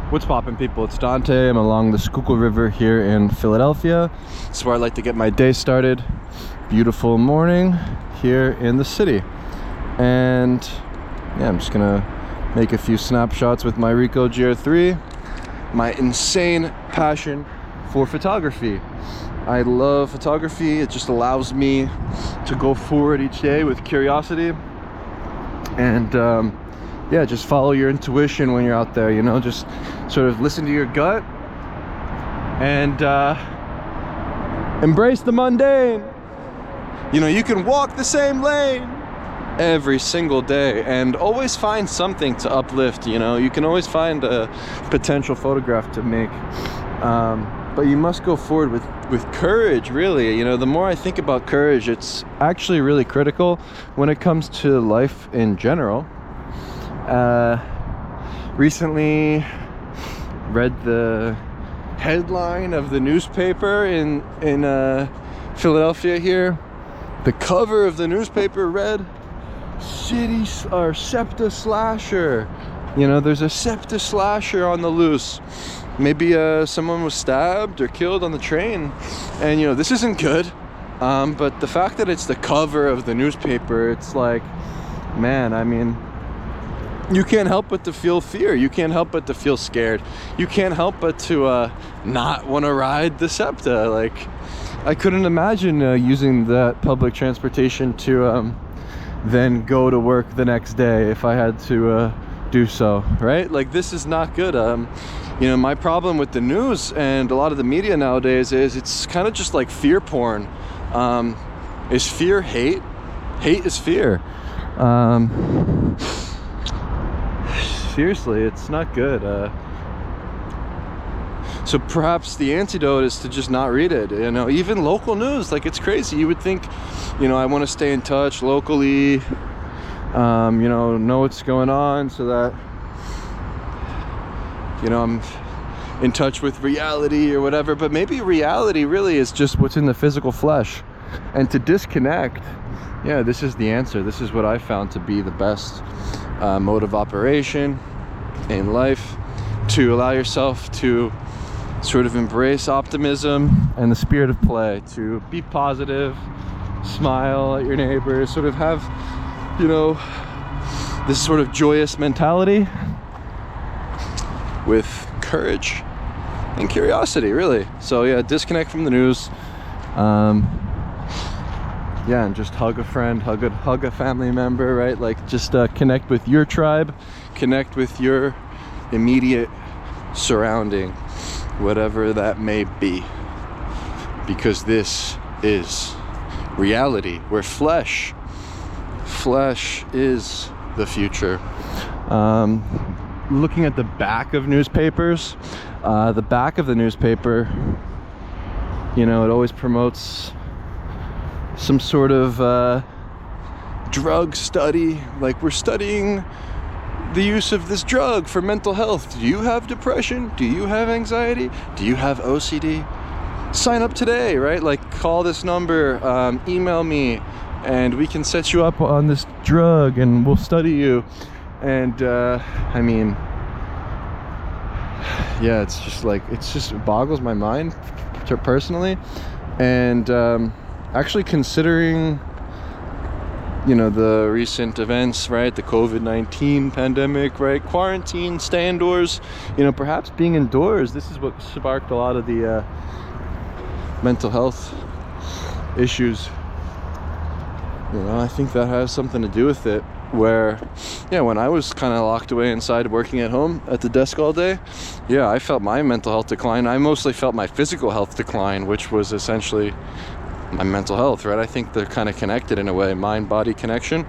What's poppin', people? It's Dante. I'm along the Schuylkill River here in Philadelphia. That's where I like to get my day started. Beautiful morning here in the city. And yeah, I'm just gonna make a few snapshots with my Ricoh GR3. My insane passion for photography. I love photography. It just allows me to go forward each day with curiosity. And yeah, just follow your intuition when you're out there, you know, just sort of listen to your gut and embrace the mundane. You know, you can walk the same lane every single day and always find something to uplift. You know, you can always find a potential photograph to make, but you must go forward with courage, really. You know, the more I think about courage, it's actually really critical when it comes to life in general. Recently read the headline of the newspaper in Philadelphia here. The cover of the newspaper read, SEPTA slasher. You know, there's a SEPTA slasher on the loose. Maybe someone was stabbed or killed on the train. And, you know, this isn't good. But the fact that it's the cover of the newspaper, it's like, man, I mean, you can't help but to feel fear. You can't help but to feel scared. You can't help but to not want to ride the SEPTA. Like, I couldn't imagine using that public transportation to then go to work the next day if I had to do so, right? Like, this is not good. You know, my problem with the news and a lot of the media nowadays is it's kind of just like fear porn. Is fear hate? Hate is fear. Seriously, it's not good. So perhaps the antidote is to just not read it. You know, even local news, like, it's crazy. You would think, you know, I want to stay in touch locally, you know what's going on so that, you know, I'm in touch with reality or whatever. But maybe reality really is just what's in the physical flesh. And to disconnect, yeah, this is the answer. This is what I found to be the best mode of operation in life, to allow yourself to sort of embrace optimism and the spirit of play, to be positive, smile at your neighbors, sort of have, you know, this sort of joyous mentality with courage and curiosity, really. So yeah, disconnect from the news. Yeah, and just hug a friend, hug a family member, right? Like, just connect with your tribe, connect with your immediate surrounding, whatever that may be. Because this is reality, where flesh is the future. Looking at the back of newspapers, the back of the newspaper, you know, it always promotes some sort of drug study, like, we're studying the use of this drug for mental health. Do you have depression? Do you have anxiety? Do you have OCD? Sign up today, right? Like, call this number, email me, and we can set you up on this drug and we'll study you. And I mean, yeah, it's just like, it boggles my mind personally. And actually considering, you know, the recent events, right? The COVID-19 pandemic, right? Quarantine, stay indoors, you know, perhaps being indoors, this is what sparked a lot of the mental health issues. You know, I think that has something to do with it, where, yeah, when I was kind of locked away inside working at home at the desk all day, yeah, I felt my mental health decline. I mostly felt my physical health decline, which was essentially my mental health, right? I think they're kind of connected in a way, mind-body connection.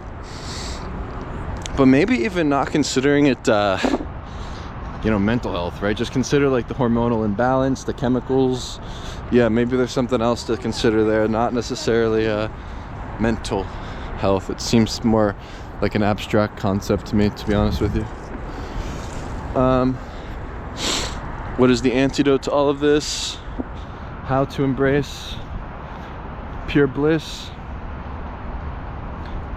But maybe even not considering it, you know, mental health, right? Just consider like the hormonal imbalance, the chemicals. Yeah, maybe there's something else to consider there, not necessarily mental health. It seems more like an abstract concept to me, to be honest with you. What is the antidote to all of this? How to embrace pure bliss?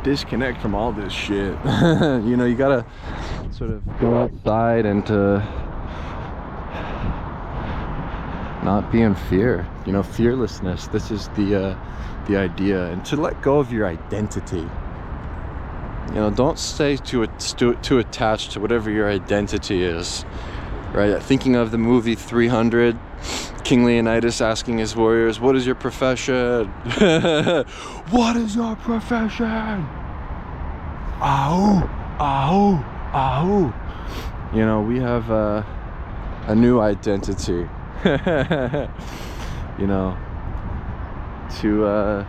Disconnect from all this shit. You know, you gotta sort of go outside and to not be in fear. You know, fearlessness. This is the idea, and to let go of your identity. You know, don't stay too attached to whatever your identity is, right? Thinking of the movie 300, King Leonidas asking his warriors, what is your profession? What is your profession? Ahu, ahu, ahu. You know, we have a new identity, you know, to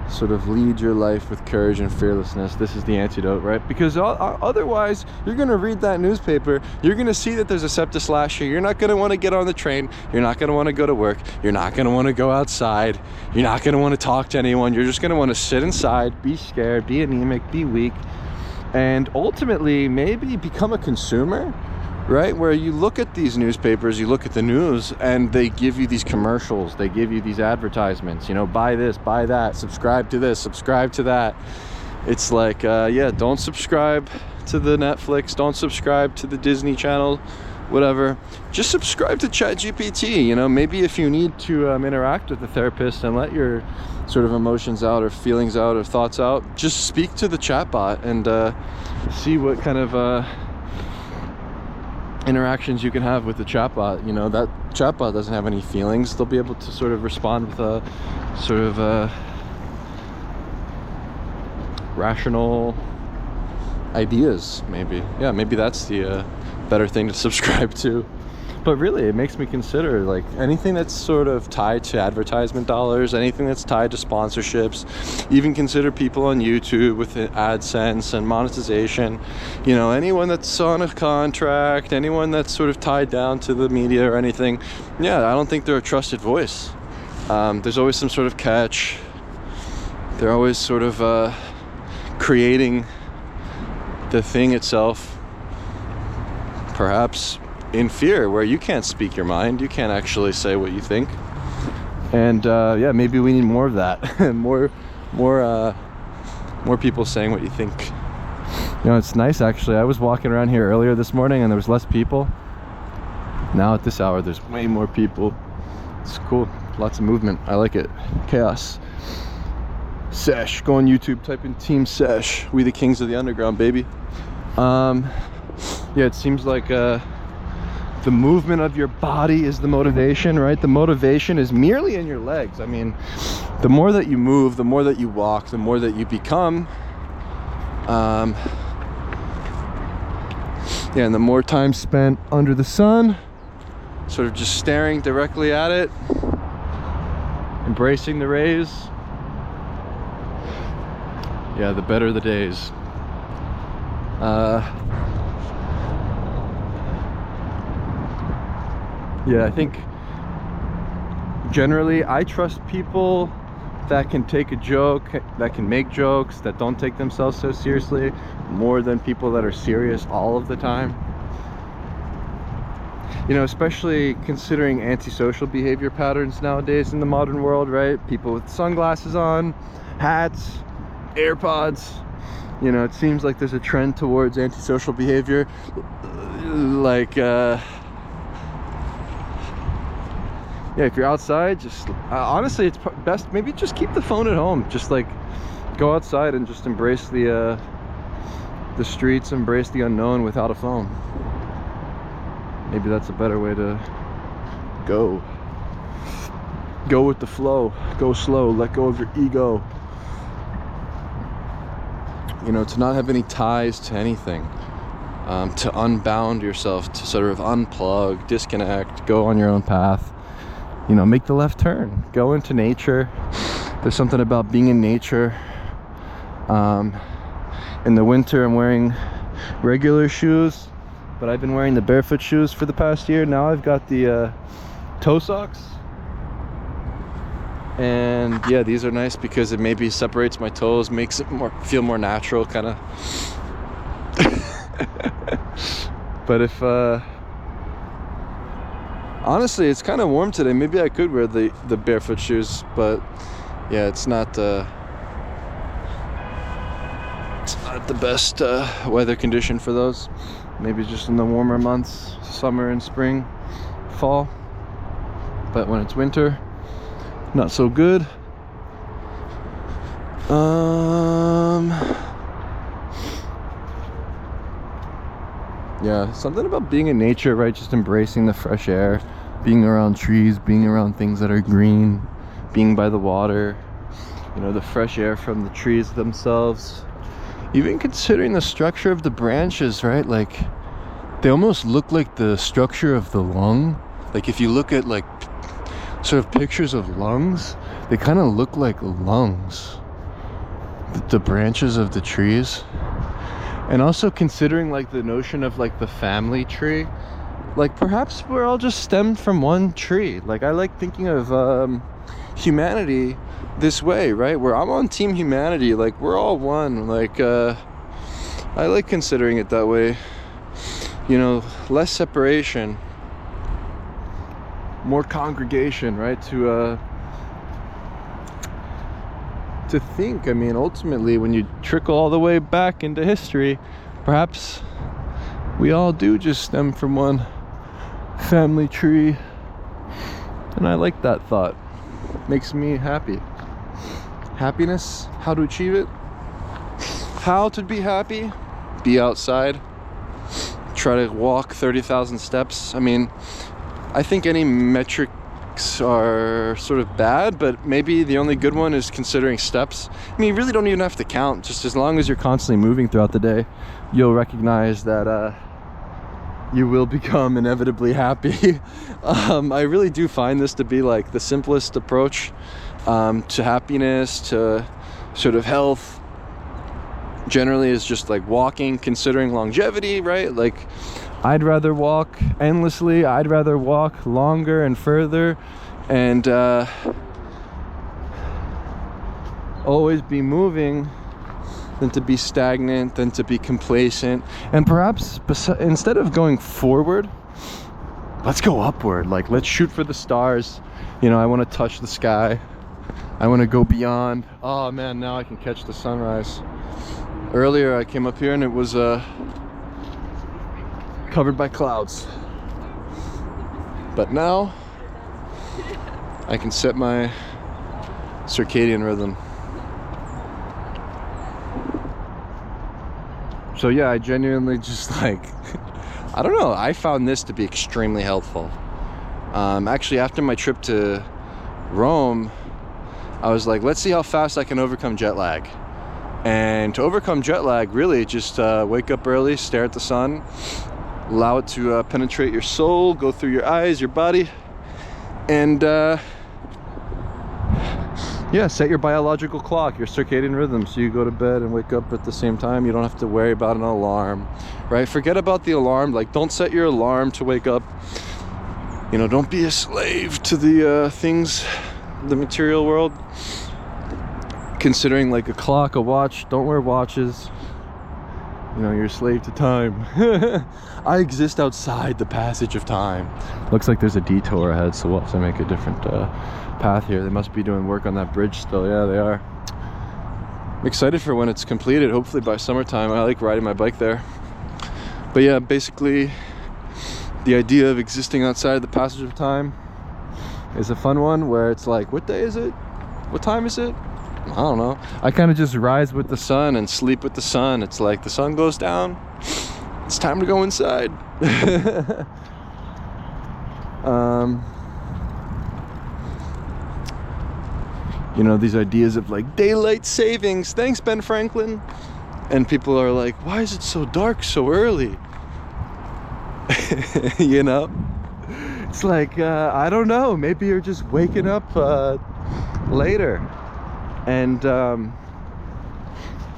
sort of lead your life with courage and fearlessness. This is the antidote, right? Because otherwise, you're going to read that newspaper, you're going to see that there's a septus last year, you're not going to want to get on the train, you're not going to want to go to work, you're not going to want to go outside, you're not going to want to talk to anyone, you're just going to want to sit inside, be scared, be anemic, be weak, and ultimately maybe become a consumer, right? Where you look at these newspapers, you look at the news, and they give you these commercials, they give you these advertisements, you know, buy this, buy that, subscribe to this, subscribe to that. It's like, yeah, don't subscribe to the Netflix, don't subscribe to the Disney Channel, whatever. Just subscribe to ChatGPT. You know, maybe if you need to interact with the therapist and let your sort of emotions out or feelings out or thoughts out, just speak to the chatbot and see what kind of interactions you can have with the chatbot. You know, that chatbot doesn't have any feelings. They'll be able to sort of respond with a sort of rational ideas, maybe. Yeah, maybe that's the better thing to subscribe to. But really, it makes me consider, like, anything that's sort of tied to advertisement dollars, anything that's tied to sponsorships, even consider people on YouTube with AdSense and monetization. You know, anyone that's on a contract, anyone that's sort of tied down to the media or anything, yeah, I don't think they're a trusted voice. There's always some sort of catch. They're always sort of creating the thing itself, perhaps in fear, where you can't speak your mind, you can't actually say what you think. And yeah, maybe we need more of that. more people saying what you think. You know, it's nice actually. I was walking around here earlier this morning and there was less people. Now at this hour there's way more people. It's cool. Lots of movement. I like it. Chaos. Sesh. Go on YouTube, type in Team Sesh. We the kings of the underground, baby. Yeah, it seems like the movement of your body is the motivation, right? The motivation is merely in your legs. I mean, the more that you move, the more that you walk, the more that you become. Yeah, and the more time spent under the sun, sort of just staring directly at it, embracing the rays, yeah, the better the days. Yeah, I think generally I trust people that can take a joke, that can make jokes, that don't take themselves so seriously, more than people that are serious all of the time. You know, especially considering antisocial behavior patterns nowadays in the modern world, right? People with sunglasses on, hats, AirPods. You know, it seems like there's a trend towards antisocial behavior. Like, yeah, if you're outside, just honestly, it's best maybe just keep the phone at home. Just like go outside and just embrace the streets, embrace the unknown without a phone. Maybe that's a better way to go. Go with the flow. Go slow. Let go of your ego. You know, to not have any ties to anything. To unbound yourself, to sort of unplug, disconnect, go on your own path. You know, make the left turn, go into nature. There's something about being in nature. In the winter, I'm wearing regular shoes, but I've been wearing the barefoot shoes for the past year. Now I've got the toe socks. And yeah, these are nice because it maybe separates my toes, makes it feel more natural, kind of. But if honestly, it's kind of warm today. Maybe I could wear the barefoot shoes, but yeah, it's not the best weather condition for those. Maybe just in the warmer months, summer and spring, fall. but when it's winter, not so good. Yeah, something about being in nature, right? Just embracing the fresh air, being around trees, being around things that are green, being by the water, you know, the fresh air from the trees themselves. Even considering the structure of the branches, right? Like, they almost look like the structure of the lung. Like, if you look at like sort of pictures of lungs, they kind of look like lungs, the branches of the trees. And also considering like the notion of like the family tree, like perhaps we're all just stemmed from one tree. Like, I like thinking of humanity this way, right? Where I'm on team humanity, like we're all one. Like I like considering it that way, you know, less separation, more congregation, right? To think, I mean, ultimately, when you trickle all the way back into history, perhaps we all do just stem from one family tree. And I like that thought. Makes me happy. Happiness, how to achieve it? How to be happy? Be outside. Try to walk 30,000 steps. I mean, I think any metrics are sort of bad, but maybe the only good one is considering steps. I mean, you really don't even have to count. Just as long as you're constantly moving throughout the day, you'll recognize that you will become inevitably happy. I really do find this to be like the simplest approach to happiness, to sort of health. Generally is just like walking, considering longevity, right? Like, I'd rather walk endlessly, I'd rather walk longer and further, and always be moving than to be stagnant, than to be complacent. And perhaps instead of going forward, let's go upward. Like, let's shoot for the stars. You know, I want to touch the sky. I want to go beyond. Oh man, now I can catch the sunrise. Earlier I came up here and it was covered by clouds, but now I can set my circadian rhythm. So yeah, I genuinely just like I don't know, I found this to be extremely helpful. Actually, after my trip to Rome, I was like, let's see how fast I can overcome jet lag. And to overcome jet lag, really just wake up early, stare at the sun, allow it to penetrate your soul, go through your eyes, your body, and yeah, set your biological clock, your circadian rhythm, so you go to bed and wake up at the same time. You don't have to worry about an alarm, right? Forget about the alarm. Like, don't set your alarm to wake up. You know, don't be a slave to the things, the material world. Considering like a clock, a watch, don't wear watches. You know, you're a slave to time. I exist outside the passage of time. Looks like there's a detour ahead, so we'll have to make a different path here. They must be doing work on that bridge still. Yeah, they are. I'm excited for when it's completed, hopefully by summertime. I like riding my bike there. But yeah, basically the idea of existing outside the passage of time is a fun one, where it's like, what day is it? What time is it? I don't know. I kind of just rise with the sun and sleep with the sun. It's like the sun goes down, it's time to go inside. You know, these ideas of like daylight savings. Thanks, Ben Franklin. And people are like, why is it so dark so early? You know, it's like, I don't know. Maybe you're just waking up later. And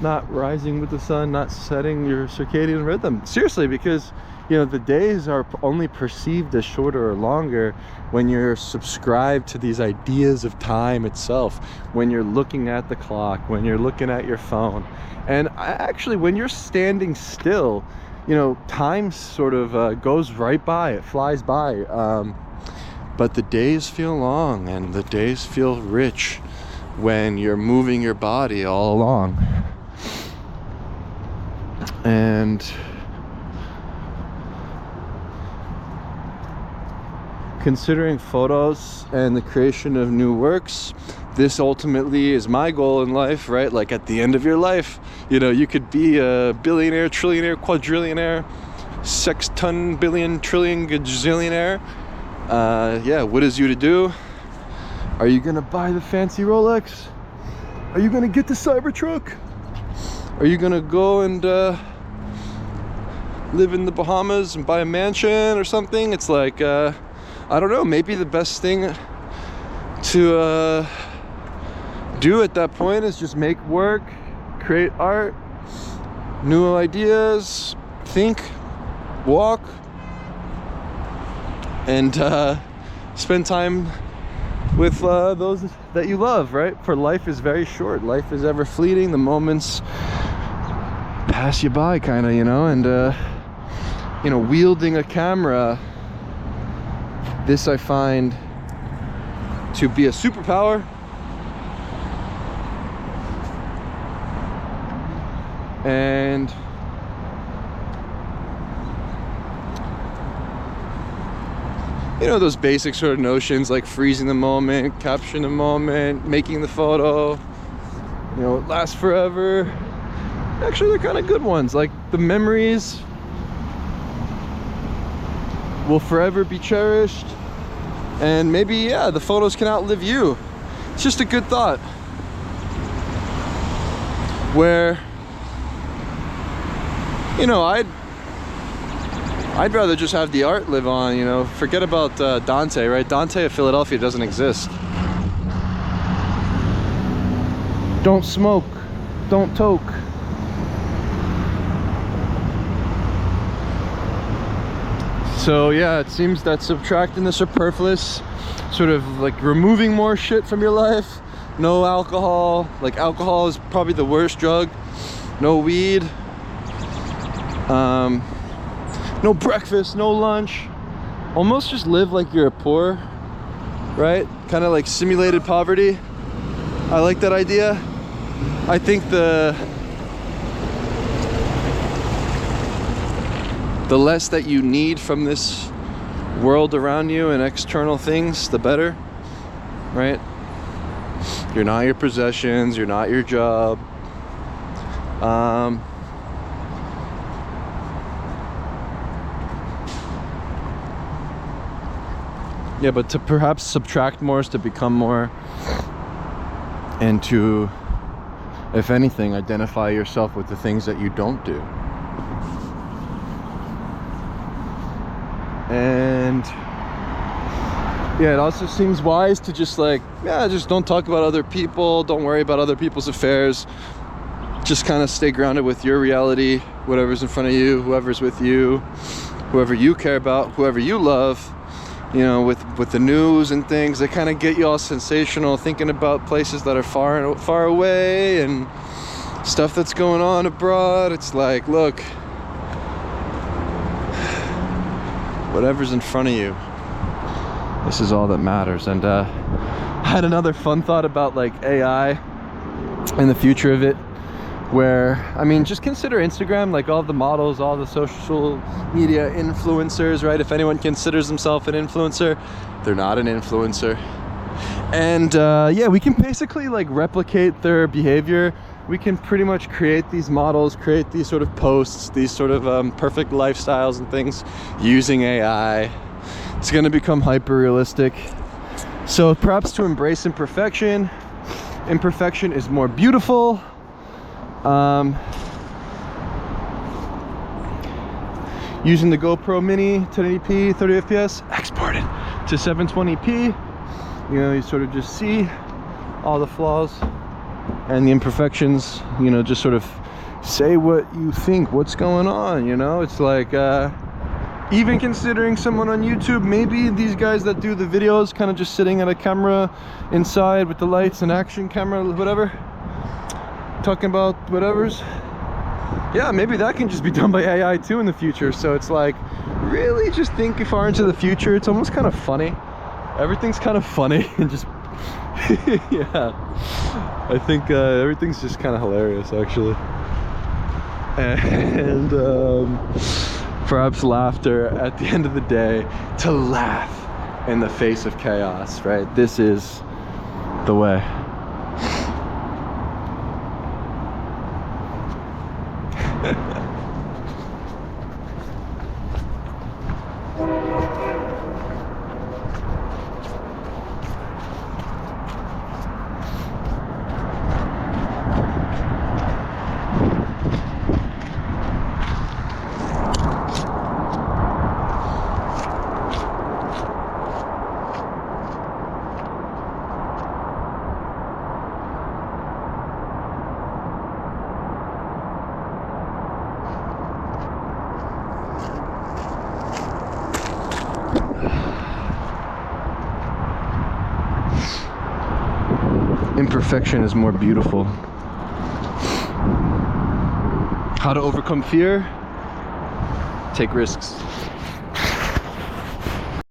not rising with the sun, not setting your circadian rhythm. Seriously, because, you know, the days are only perceived as shorter or longer when you're subscribed to these ideas of time itself, when you're looking at the clock, when you're looking at your phone. And actually, when you're standing still, you know, time sort of goes right by, it flies by. But the days feel long and the days feel rich when you're moving your body all along. And considering photos and the creation of new works, this ultimately is my goal in life, right? Like at the end of your life, you know, you could be a billionaire, trillionaire, quadrillionaire, sexton, billion, trillion, gazillionaire. Yeah, what is you to do? Are you gonna buy the fancy Rolex? Are you gonna get the Cybertruck? Are you gonna go and live in the Bahamas and buy a mansion or something? It's like, I don't know, maybe the best thing to do at that point is just make work, create art, new ideas, think, walk, and spend time with those that you love, right? For life is very short. Life is ever fleeting. The moments pass you by, kind of, you know. And you know, wielding a camera, this I find to be a superpower. And you know, those basic sort of notions like freezing the moment, capturing the moment, making the photo, you know, it lasts forever. Actually, they're kind of good ones. Like the memories will forever be cherished, and maybe, yeah, the photos can outlive you. It's just a good thought. Where, you know, I'd rather just have the art live on, you know. Forget about Dante, right? Dante of Philadelphia doesn't exist. Don't smoke, don't toke. So yeah, it seems that subtracting the superfluous, sort of like removing more shit from your life. No alcohol, like alcohol is probably the worst drug. No weed. No breakfast, no lunch. Almost just live like you're poor, right? Kind of like simulated poverty. I like that idea. I think the less that you need from this world around you and external things, the better, right? You're not your possessions, you're not your job. Yeah, but to perhaps subtract more is to become more, and to, if anything, identify yourself with the things that you don't do. And yeah, it also seems wise to just like, yeah, just don't talk about other people, don't worry about other people's affairs, just kind of stay grounded with your reality, whatever's in front of you, whoever's with you, whoever you care about, whoever you love. You know, with the news and things, they kind of get you all sensational, thinking about places that are far away and stuff that's going on abroad. It's like, look, whatever's in front of you, this is all that matters. And I had another fun thought about like AI and the future of it, where, I mean, just consider Instagram, like all the models, all the social media influencers, right? If anyone considers themselves an influencer, they're not an influencer. And yeah, we can basically like replicate their behavior. We can pretty much create these models, create these sort of posts, these sort of perfect lifestyles and things using AI. It's going to become hyper realistic. So perhaps to embrace imperfection. Imperfection is more beautiful. Using the GoPro Mini 1080p 30 fps exported to 720p, you know, you sort of just see all the flaws and the imperfections, you know, just sort of say what you think, what's going on, you know. It's like even considering someone on YouTube, maybe these guys that do the videos kind of just sitting at a camera inside with the lights and action camera, whatever, talking about whatever's, yeah, maybe that can just be done by AI too in the future. So it's like, really just think far into the future. It's almost kind of funny. Everything's kind of funny and just yeah, I think everything's just kind of hilarious actually. And perhaps laughter at the end of the day, to laugh in the face of chaos, right? This is the way. Imperfection is more beautiful. How to overcome fear? Take risks.